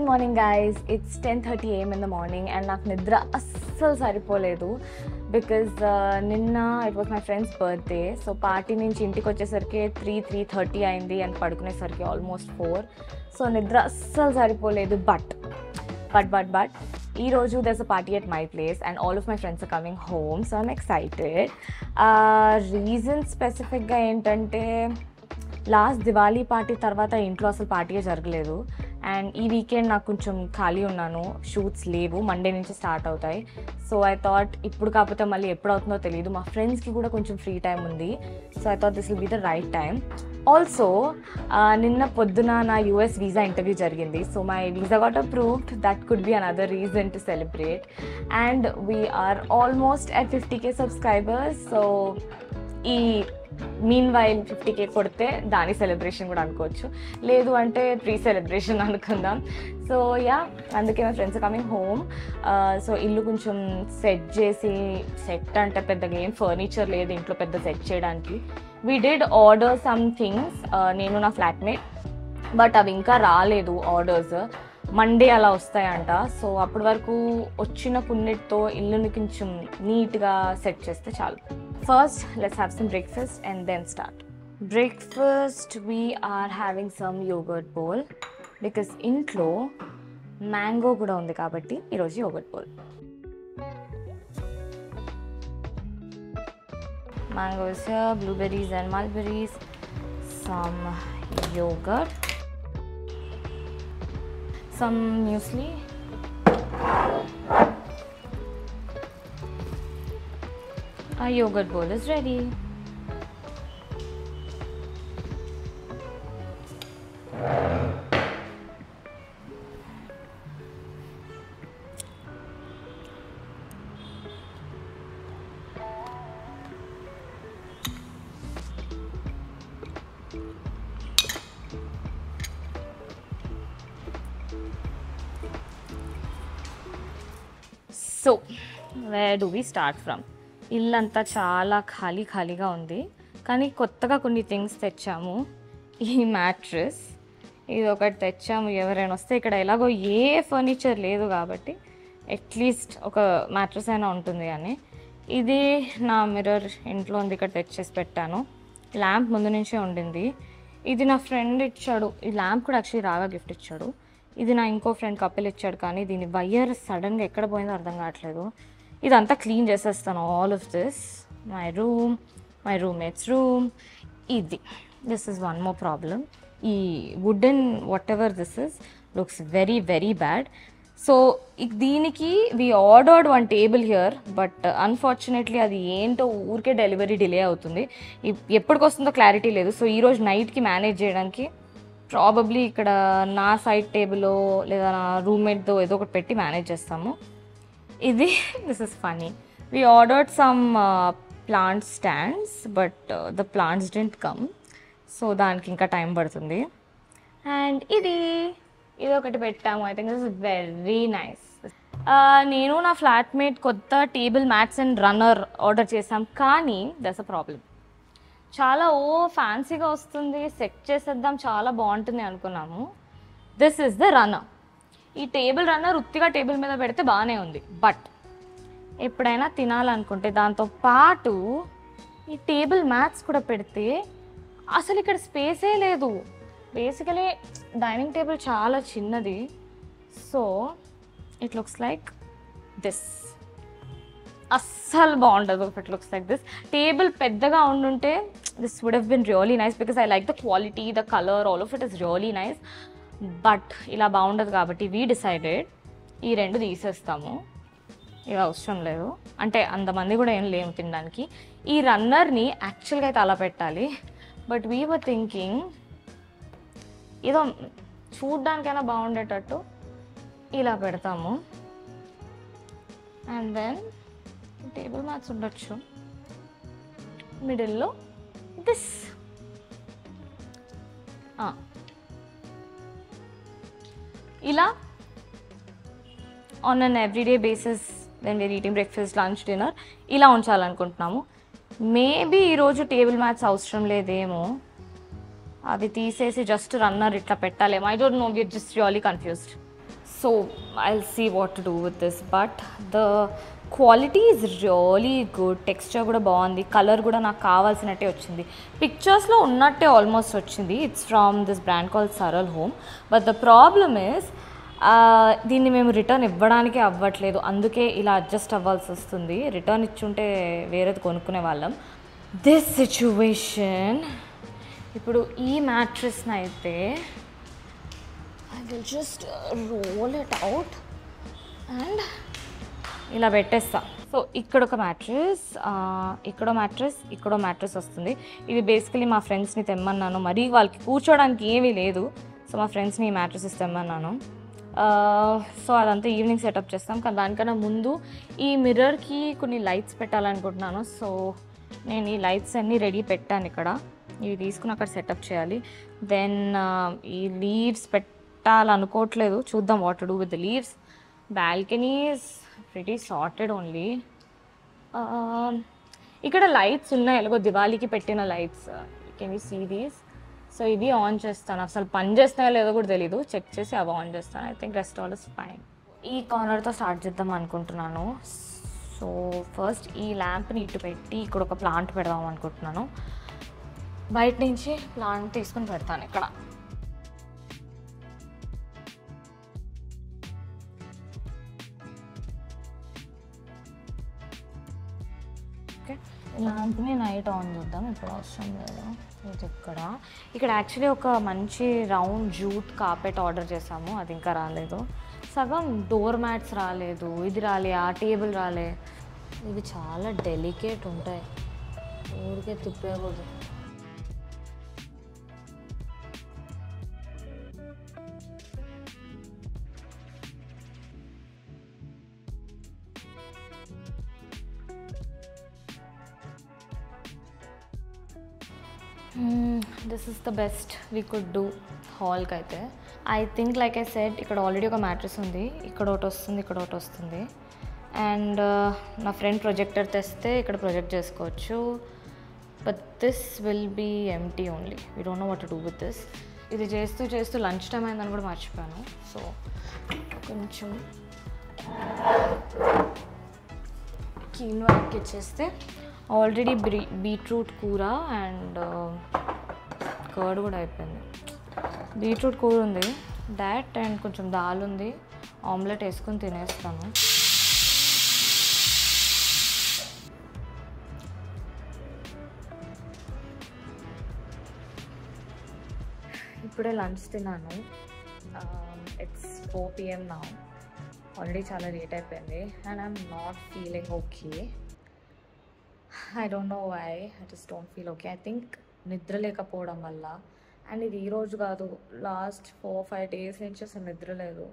Good morning guys, it's 10:30 am in the morning and నాకు నిద్ర అస్సలు సరిపోలేదు బికాజ్ నిన్న it was my friends birthday. So party నుంచి ఇంటికి వచ్చేసరికి 3:30 అయింది అండ్ పడుకునేసరికి ఆల్మోస్ట్ 4. సో నిద్ర అస్సలు సరిపోలేదు. బట్ ఈరోజు there's a party at my place and all of my friends are coming home, so I'm excited. Reason స్పెసిఫిక్గా ఏంటంటే లాస్ట్ దివాళీ పార్టీ తర్వాత ఇంట్లో అసలు పార్టీయే జరగలేదు అండ్ ఈ వీకెండ్ నాకు కొంచెం ఖాళీ ఉన్నాను, షూట్స్ లేవు, మండే నుంచి స్టార్ట్ అవుతాయి. సో ఐ థాట్ ఇప్పుడు కాకపోతే మళ్ళీ ఎప్పుడు అవుతుందో తెలియదు, మా ఫ్రెండ్స్కి కూడా కొంచెం ఫ్రీ టైం ఉంది. So I thought this will be the right time. Also నిన్న పొద్దున నా యూఎస్ వీసా ఇంటర్వ్యూ జరిగింది. So my visa got approved. That could be another reason to celebrate. And we're almost at 50K subscribers. So ఈ meanwhile 50K కొడితే దాని celebration కూడా అనుకోవచ్చు, లేదు అంటే ప్రీ సెలబ్రేషన్ అనుకుందాం. సో యా, అందుకే my friends coming home. So ఇల్లు కొంచెం సెట్ చేసి, సెట్ అంటే పెద్దగా ఏం ఫర్నిచర్ లేదు ఇంట్లో పెద్ద సెట్ చేయడానికి. We did order some things, నేను నా ఫ్లాట్మేట్, బట్ అవి ఇంకా రాలేదు ఆర్డర్స్. మండే అలా వస్తాయంట. సో అప్పటి వరకు వచ్చిన కొన్నిటితో ఇల్లుని కొంచెం నీట్గా సెట్ చేస్తే చాలు. First, let's have some breakfast and then start. Breakfast, we are having some yogurt bowl because intlo mango kuda undi kabatti ee roju yogurt bowl. Mangoes here, blueberries and mulberries, some yogurt, some muesli. Our yogurt bowl is ready. So, where do we start from? ఇల్లంతా చాలా ఖాళీగా ఉంది, కానీ కొత్తగా కొన్ని things తెచ్చాము. ఈ mattress ఇది ఒకటి తెచ్చాము, ఎవరైనా వస్తే ఇక్కడ ఎలాగో ఏ ఫర్నిచర్ లేదు కాబట్టి అట్లీస్ట్ ఒక మ్యాట్రెస్ అయినా ఉంటుంది అని. ఇది నా మిర్రర్ ఇంట్లో ఉంది, ఇక్కడ తెచ్చేసి పెట్టాను. ల్యాంప్ ముందు నుంచే ఉండింది. ఇది నా ఫ్రెండ్ ఇచ్చాడు, ఈ ల్యాంప్ కూడా యాక్చువల్లీ రాగా గిఫ్ట్ ఇచ్చాడు. ఇది నా ఇంకో ఫ్రెండ్ కపిల్ ఇచ్చాడు, కానీ దీని వైర్ సడన్గా ఎక్కడ పోయిందో అర్థం కావట్లేదు. ఇదంతా క్లీన్ చేసేస్తాను. All of this, my room, my roommates room. This is one more problem. ఈ wooden whatever this is looks very very bad. So దీనికి we ordered one table here, but unfortunately అది ఏంటో ఊరికే delivery delay అవుతుంది. ఎప్పటికి వస్తుందో clarity లేదు. So ఈరోజు నైట్కి మేనేజ్ చేయడానికి ప్రాబబ్లీ ఇక్కడ నా సైడ్ టేబుల్లో లేదా నా రూమ్మేట్తో ఏదో ఒకటి పెట్టి మేనేజ్ చేస్తాము. This is funny. We ordered some plant stands, but the plants didn't come. So దానికి ఇంకా టైం పడుతుంది. అండ్ ఇది ఒకటి పెట్టాము. I think this is very nice. నేను నా ఫ్లాట్మేట్ కొత్త table mats and runner order చేసాం, కానీ దట్స్ అ ప్రాబ్లం. చాలా ఫ్యాన్సీగా వస్తుంది, సెట్ చేసేద్దాం, చాలా బాగుంటుంది అనుకున్నాము. This is the runner. ఈ టేబుల్ రన్నర్ ఉత్తిగా టేబుల్ మీద పెడితే బాగానే ఉంది, బట్ ఎప్పుడైనా తినాలనుకుంటే దాంతో పాటు ఈ టేబుల్ మ్యాట్స్ కూడా పెడితే అసలు ఇక్కడ స్పేసే లేదు. బేసికలీ డైనింగ్ టేబుల్ చాలా చిన్నది. So it looks like this. అస్సలు బాగుండదు if it looks like this. Table పెద్దగా ఉండుంటే this would have been really nice because I like the quality, the colour, all of it is really nice. But ఇలా బాగుండదు కాబట్టి we decided ఈ రెండు తీసేస్తాము, ఇవి అవసరం లేదు. అంటే అంతమంది కూడా ఏం లేము తినడానికి. ఈ రన్నర్ని యాక్చువల్గా అయితే అలా పెట్టాలి, బట్ వీ వర్ థింకింగ్ ఏదో చూడ్డానికైనా బాగుండేటట్టు ఇలా పెడతాము. అండ్ దెన్ టేబుల్ మ్యాట్స్ ఉండొచ్చు, మిడిల్లో దిస్. ఇలా on an everyday basis when we are eating breakfast, lunch, dinner ఇలా ఉంచాలనుకుంటున్నాము. మేబీ ఈరోజు టేబుల్ మ్యాట్స్ అవసరం లేదేమో, అవి తీసేసి జస్ట్ రన్నర్ ఇట్లా పెట్టాలేమో. I don't know, we are just really confused. So I'll see what to do with this, but the quality is really good. Texture kuda baagundi, color kuda naaku kavalsinatte ochindi, pictures lo unnatte almost ochindi. It's from this brand called Saral Home, but the problem is దీన్ని మేము return ఇవ్వడానికి అవ్వట్లేదు, అందుకే ఇలా adjust అవ్వాల్సి వస్తుంది. Return ఇచ్చుంటే వేరేది కొనుక్కునే వాళ్ళం. దిస్ సిచ్యువేషన్, ఇప్పుడు ఈ మ్యాట్రెస్ని అయితే I will just roll it out and ఇలా పెట్టేస్తా. సో ఇక్కడ ఒక మ్యాట్రెస్, ఇక్కడో మ్యాట్రెస్, ఇక్కడో మ్యాట్రెస్ వస్తుంది. ఇది బేసికలీ మా ఫ్రెండ్స్ని తెమ్మన్నాను, మరీ వాళ్ళకి కూర్చోడానికి ఏమీ లేదు. సో మా ఫ్రెండ్స్ని ఈ మ్యాట్రెస్ తెమ్మన్నాను. సో అదంతా ఈవినింగ్ సెటప్ చేస్తాం. కానీ దానికన్నా ముందు ఈ మిర్రర్కి కొన్ని లైట్స్ పెట్టాలనుకుంటున్నాను. సో నేను ఈ లైట్స్ అన్నీ రెడీ పెట్టాను ఇక్కడ. ఇవి తీసుకుని అక్కడ సెటప్ చేయాలి. దెన్ ఈ లీవ్స్ పెట్టాలనుకోవట్లేదు, చూద్దాం what to do with the leaves. Balcony is pretty sorted only. ఇక్కడ లైట్స్ ఉన్నాయి, ఎలాగో దివాళీకి పెట్టిన lights. Can you see these? So ఇవి ఆన్ చేస్తాను, అసలు పని చేస్తాయో లేదో కూడా తెలీదు, చెక్ చేసి అవి ఆన్ చేస్తాను. I think rest all is fine. ఈ కార్నర్తో స్టార్ట్ చేద్దాం అనుకుంటున్నాను. సో ఫస్ట్ ఈ ల్యాంప్ని ఇటు పెట్టి ఇక్కడ ఒక ప్లాంట్ పెడదాం అనుకుంటున్నాను. బయట నుంచి ప్లాంట్ తీసుకుని పెడతాను ఇక్కడ. ఓకే, ల్యాంప్ని నైట్ ఆన్ చేద్దాం, ఇప్పుడు అవసరం లేదు. ఇది ఇక్కడ యాక్చువల్లీ ఒక మంచి రౌండ్ జూట్ కార్పెట్ ఆర్డర్ చేసాము, అది ఇంకా రాలేదు. సగం డోర్ మ్యాట్స్ రాలేదు, ఇది రాలే, ఆ టేబుల్ రాలే. ఇవి చాలా డెలికేట్ ఉంటాయి, ఊరికే తిప్పేకూడదు. This is the best we could do హాల్కి అయితే. I think like I said, ఇక్కడ ఆల్రెడీ ఒక మ్యాట్రెస్ ఉంది, ఇక్కడ ఒకటి వస్తుంది, ఇక్కడ ఒకటి వస్తుంది. అండ్ నా ఫ్రెండ్ ప్రొజెక్టర్ తెస్తే ఇక్కడ ప్రొజెక్ట్ చేసుకోవచ్చు. But this will be empty only, we don't know what to do with this. ఇది చేస్తూ చేస్తూ లంచ్ టైం అయిందని కూడా మర్చిపోయాను. సో కొంచెం కీన్వా ఎక్కిచ్చేస్తే ఆల్రెడీ బీట్రూట్ కూర అండ్ కర్డ్ కూడా అయిపోయింది. బీట్రూట్ కూర ఉంది, దాట్ అండ్ కొంచెం దాల్ ఉంది, ఆమ్లెట్ వేసుకొని తినేస్తాను. ఇప్పుడే లంచ్ తిన్నాను. It's 4 PM now. ఆల్రెడీ చాలా లేట్ అయిపోయింది and I'm not feeling okay. I don't know why, I just don't feel okay. I think నిద్ర లేకపోవడం వల్ల, అండ్ ఇది ఈరోజు కాదు, లాస్ట్ 4-5 days నుంచి అసలు నిద్ర లేదు.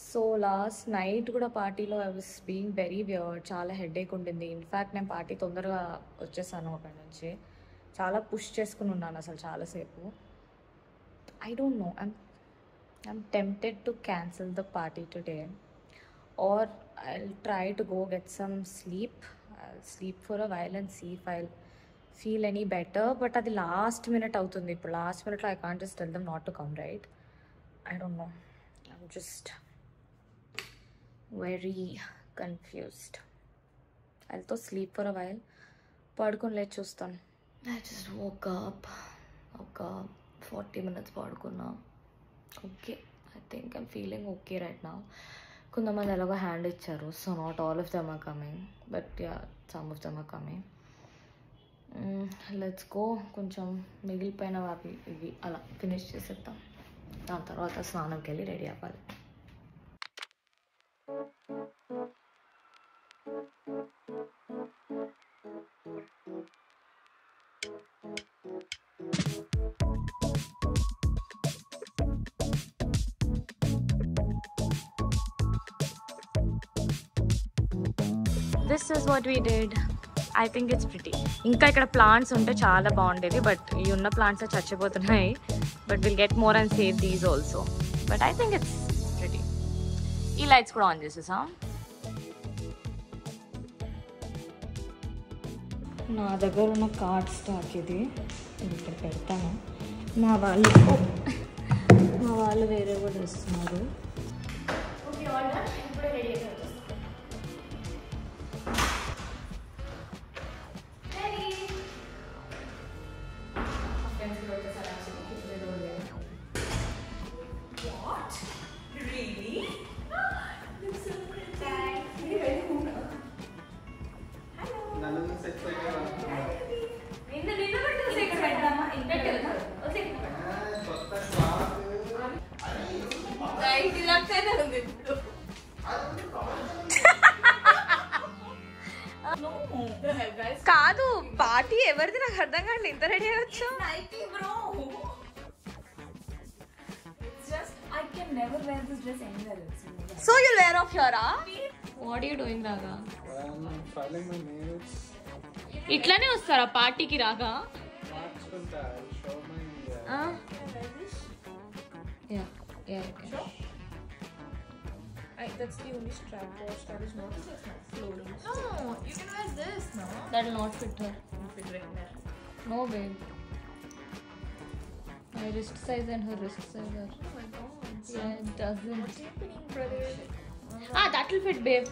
సో లాస్ట్ నైట్ కూడా పార్టీలో I was being very weird, చాలా హెడేక్ ఉండింది. ఇన్ఫ్యాక్ట్ నేను పార్టీ తొందరగా వచ్చేసాను అక్కడి నుంచి, చాలా పుష్ చేసుకుని ఉన్నాను అసలు చాలాసేపు. I don't know, I'm tempted to cancel the party today, or I'll try to go get some sleep. I'll sleep for a while and see if I'll feel any better. But at the last minute అవుతుంది. ఇప్పుడు last minute I can't just tell them not to come, right? I don't know. I'm just very confused. I'll to sleep for a while. పడుకొని లేచి చూస్తాను. I just woke up. ఒక 40 minutes పడుకున్నా. Okay, I think I'm feeling okay right now. కొంతమంది ఎలాగో hand ఇచ్చారు, so not all of them are coming, but yeah some of them are coming. Let's go. కొంచెం మిగిలిపోయిన అవి ఇవి అలా ఫినిష్ చేసేద్దాం, దాని తర్వాత స్నానంకి వెళ్ళి రెడీ అవ్వాలి. This is what we did. I think it's pretty. ఇంకా ఇక్కడ ప్లాంట్స్ ఉంటే చాలా బాగుండేది, బట్ ఈ ఉన్న ప్లాంట్స్ చచ్చిపోతున్నాయి. But will get more and save these also. But I think it's pretty. ఈ లైట్స్ కూడా ఆన్ చేసేసాం. నా దగ్గర ఉన్న కార్డ్ స్టాక్ ఇది ఇక్కడ పెడతాను. మా వాళ్ళు వేరే కూడా వస్తున్నారు. పార్టీ ఎవరిది నాకు అర్థం కాదు ఇంత రెడీ అవ్వచ్చు I can never wear this dress anywhere else. So you'll wear off here, huh? What are you doing, Raga? I'm filing my nails. ఇట్లానే వస్తారా పార్టీకి రాగా? మార్చుకుంటా. Show my. Yeah. Sure. That's the only strap wash that is not floating. No, you can wear this, no? That'll not fit her. Fit right there. No, babe. My wrist size and her wrist size are. Oh my god. Yeah, it doesn't. What's happening, brother? That'll fit, babe.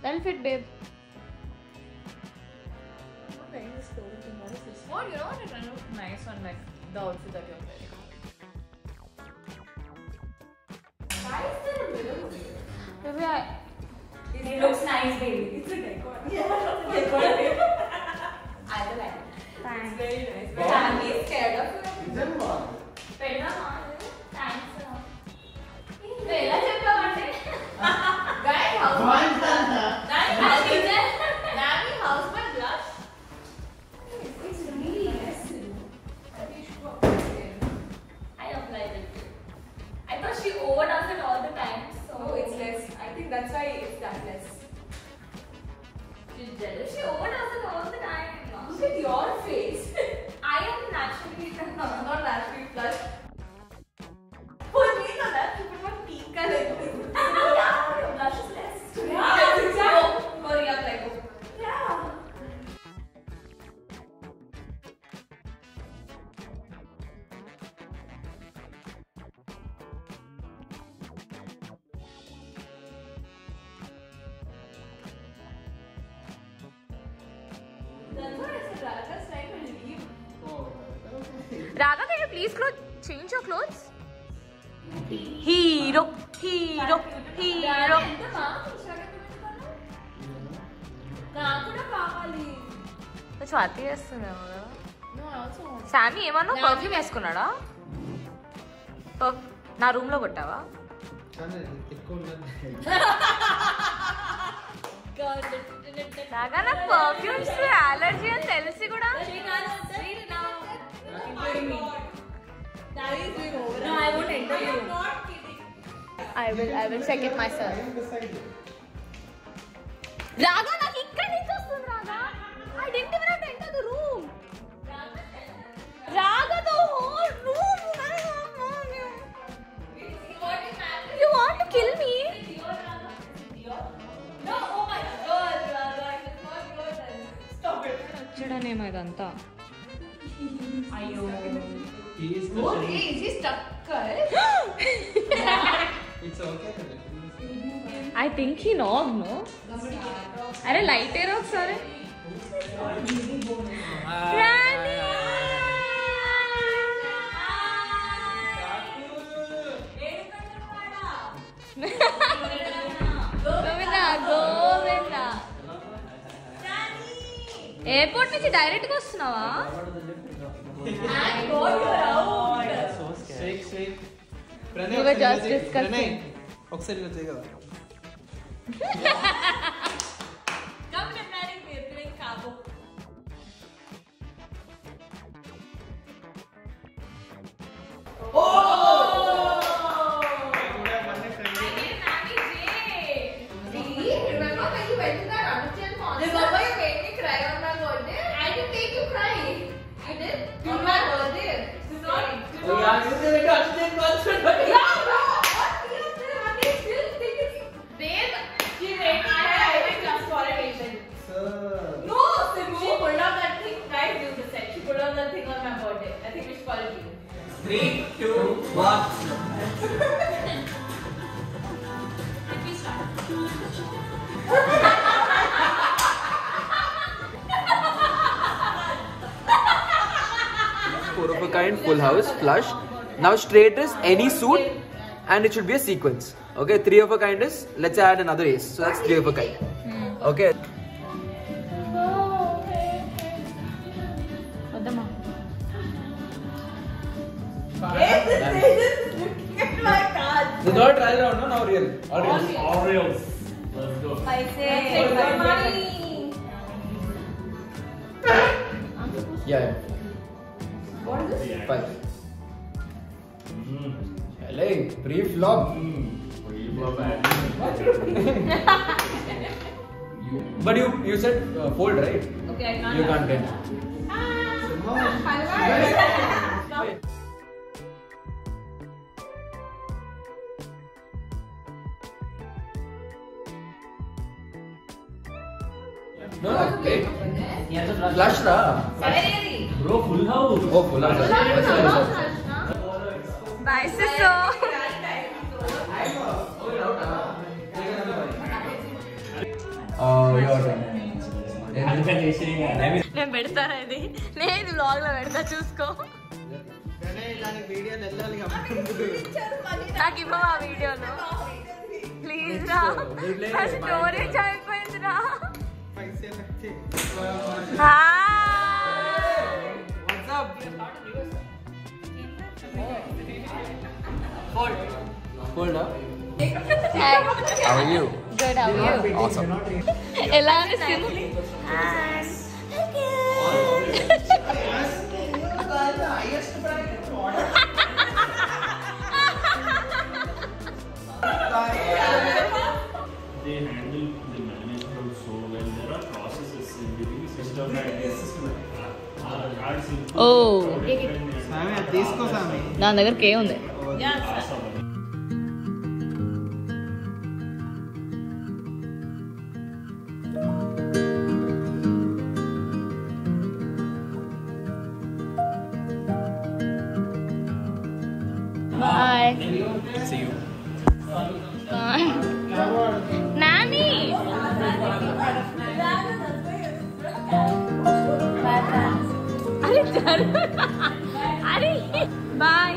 That'll fit, babe. I'm not wearing this floating thing. What is this? What? You know what? It looks nice on like the outfit that you're wearing. Why is there a middle here? Baby, It looks nice, baby. It's a decor. Yeah, decor. I like it. thanks. It's very nice. But I'm scared of it. December. Thanks. ఎలా చెప్పావంటే Guys, how's my Nani, how's my blush? It's really less. I think you should go again. I applied it. I thought she overdoes it all the time, so Oh, it's less. I think that's why it's that less. she's jealous. She overdoes it all the time. Look at your face. I am naturally Not naturally flushed. For me, no, that's super much pink color. Your blush is less. Yeah, exactly. Go react like go. Yeah. That's what I said. Raga's trying to leave. Oh, okay. Raga, can you please change your clothes? Hero. నాకు కూడా కావాలి. స్వాతి వేస్తున్నావు కదా No, I also want. Shami ఏమన్నా perfume వేసుకున్నాడా నా room లో కొట్టావా కానీ ఎక్కువ ఉన్నది. రాగా నాకు పర్ఫ్యూమ్స్ అలర్జీ అని తెలిసి కూడా No, I won't enter you. I'm not kidding. I will check it myself. రాగా నాకు ఇక్కడ నుంచి వస్తుంది రాగా I didn't even have to enter the room. రాగా the whole room. You want to kill me? No, oh my god, Raga, it's not your turn. Stop it. చూడనేమో ఇదంతా Ayo. He is the Oh, same. hey, is he stuck? It's okay. I think he knocked, no? అరే light ఏరో ఒకసారి Govinda airport నుంచి direct గా వస్తున్నావా Shake. We were just discussing. ఒకసారి ఇలా చేయ కదా. Come to planning, we're playing Cabo. Remember when you went to that Anujan concert? Remember you made me cry on my birthday? I didn't make you cry. You did? On my birthday. Sorry. Oh yeah, you did it Anujan concert. Yeah, bro. What do you say? What do you still think it's... Babe, she made me cry. I went just for a reason. Sir. No, Sibu. She pulled out that thing. Guys, do the set. She pulled out that thing on my birthday. I think we should call it you. 3, 2, 1. Four of a kind, full house, flush. Now straight is any suit and it should be a sequence. Okay, 3 of a kind is, let's add another ace. So that's 3 of a kind. Okay. వద్దమ్మా The third trial round, no? Now real. I say, take my money. Yeah. What is this? 5. LA, pre-flop. But you said fold, right? Okay, I can't. You can't get. No, wait. Flush ra. Bro, full house. Oh, full house. Bye, sister. Your turn. నేను పెడతాను ఇది నేను blog లో పెడతా చూసుకో నాకు ఇవ్వవా వీడియోలో ప్లీజ్ రా నా స్టోరేజ్ అయిపోయింది రా Fold up. How are you? Good, how are you? Awesome. ఎలా అనిపిస్తుంది They handle the management so well. There are processes in the system and ఓ సామి అది తీసుకో సామి. నా దగ్గరకి ఏముంది బాయ్ See you. నాని అరే అరే బాయ్